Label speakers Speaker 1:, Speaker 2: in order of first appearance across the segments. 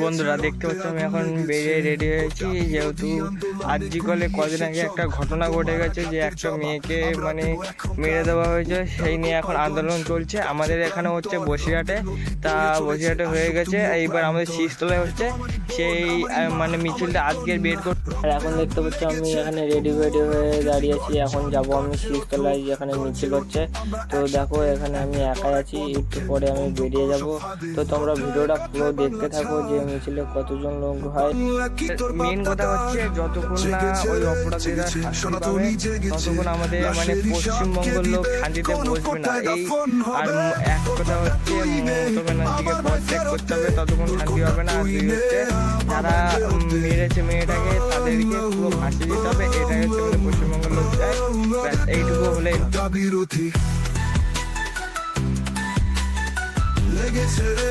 Speaker 1: বন্ধুরা দেখতে পাচ্ছ আমি এখন বেরিয়ে রেডি হয়েছি, যেহেতু আজিকলে কদিন আগে একটা ঘটনা ঘটে গেছে যে একটা মেয়েকে মানে মেরে দেওয়া হয়েছে, সেই নিয়ে এখন আন্দোলন চলছে। আমাদের এখানে হচ্ছে বসিরহাটে, তা বসিরহাটে হয়ে গেছে, এইবার আমাদের শীষতলায় হচ্ছে সেই মানে মিছিলটা আজকের বের করতে। আর এখন দেখতে পাচ্ছ আমি এখানে রেডি হয়ে দাঁড়িয়ে আছি, এখন যাব আমি শীষতলায় যেখানে মিছিল হচ্ছে। তো দেখো এখানে আমি একাই আছি, একটু পরে আমি বেরিয়ে যাব। তো তোমরা ভিডিওটা পুরো দেখতে থাকো যে মিছিলে কতজন লোক হয়। মেন কথা হচ্ছে যতক্ষণ না ওই অপরাধীরা শাস্তি পাবে ততক্ষণ আমাদের মানে পশ্চিমবঙ্গের লোক শান্তিতে বসবে না। এই আর এক কথা হচ্ছে মমতা ব্যানার্জিকে পদত্যাগ করতে হবে, ততক্ষণ শান্তি হবে না। আর দুই হচ্ছে যারা মেরেছে মেয়েটাকে তাদেরকে পুরো ফাঁসি দিতে হবে, এটাই হচ্ছে মানে পশ্চিমবঙ্গের লোক চায়। এইটুকু হলেই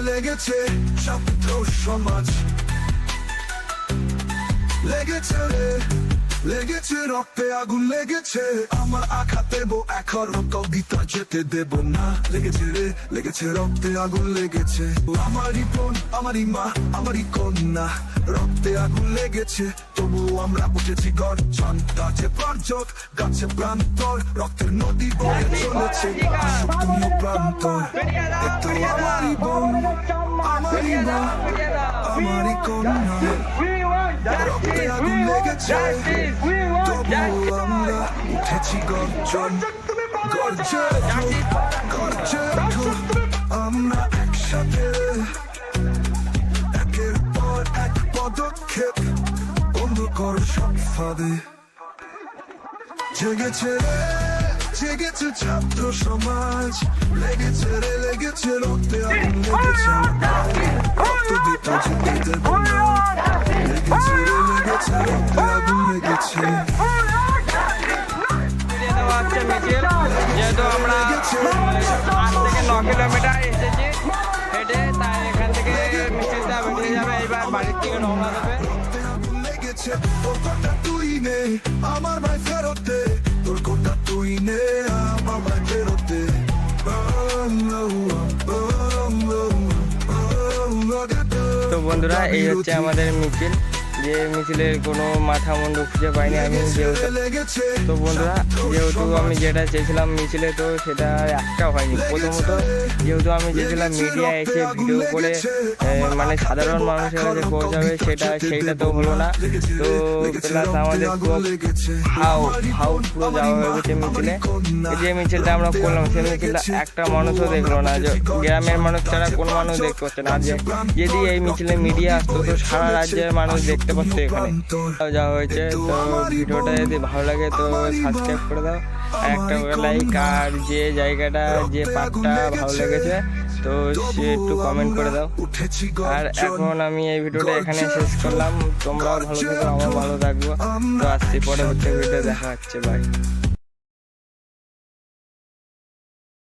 Speaker 2: লেগেছে ছাত্র সমাজ, লেগেছে রক্তে আগুন লেগেছে, আমার আঘাতে এখন কবিতা যেতে দেব না। লেগেছে রক্তে আগুন লেগেছে, আমারই বোন আমারই মা আমারই কন্যা, রক্তে আগুন লেগেছে তবু আমরা বুঝেছি গর্জন। গাছে পর্যট গাছে প্রান্তর, রক্তের নদী বয়ে চলেছে প্রান্তর। তো আমারই বোন আমারই মা আমারই কন্যা, রক্তে আগুন লেগেছে তবু আমরা উঠেছি গর্জন। গর্জে আমরা একসাথে, একের পর এক পদক্ষেপ বন্ধ কর সব ফাঁদে। জেগেছে ছাত্র সমাজ, লেগেছে রক্তে আগুন লেগেছে, রক্ত দিতে যেতে দেব না। লেগেছে রক্তে আগুন লেগেছে।
Speaker 1: যেহেতু আমরা 8 থেকে 9 কিলোমিটার এসেছি হেঁটে, তাই এখান থেকে মিছিলটা বেরিয়ে যাবে, এইবার বাড়ির থেকে রওনা দেবে।
Speaker 2: তোর কথা তুই নে আমার ভাই ফেরতে, তোর কথা তুই নে আমার ভাই ফেরতে।
Speaker 1: তো বন্ধুরা এই হচ্ছে আমাদের মিছিল, যে মিছিলের কোনো মাথা মুন্ডু খুঁজে পাইনি আমি যেহেতু। তো বন্ধুরা যেহেতু আমি যেটা চেয়েছিলাম মিছিলে, তো সেটা একটাও হয়নি। প্রথমত যেহেতু আমি চেয়েছিলাম মিডিয়া এসে ভিডিও করে মানে সাধারণ মানুষের কাছে পৌঁছাবে, সেইটা তো হলো না। তো প্লাস আমাদের হাউ পুরো যাওয়া হয়ে গেছে মিছিলে। যে মিছিলটা আমরা করলাম সেই মিছিলটা একটা মানুষও দেখলো না, গ্রামের মানুষ ছাড়া কোনো মানুষ দেখতে পাচ্ছে না। যদি এই মিছিলে মিডিয়া আসতো তো সারা রাজ্যের মানুষ দেখতে পাচ্ছে এখানে যাওয়া হয়েছে। তো ভিডিওটা যদি ভালো লাগে তো সাবস্ক্রাইব করে দাও, আর একটা লাইক, আর যে জায়গাটা যে পার্টটা ভালো লেগেছে তো সে একটু কমেন্ট করে দাও। আর এখন আমি এই ভিডিওটা এখানে শেষ করলাম, তোমরাও ভালো থাকো, আমার ভালো থাকবো। তো আসছি পরবর্তী ভিডিও দেখা হচ্ছে, বাই।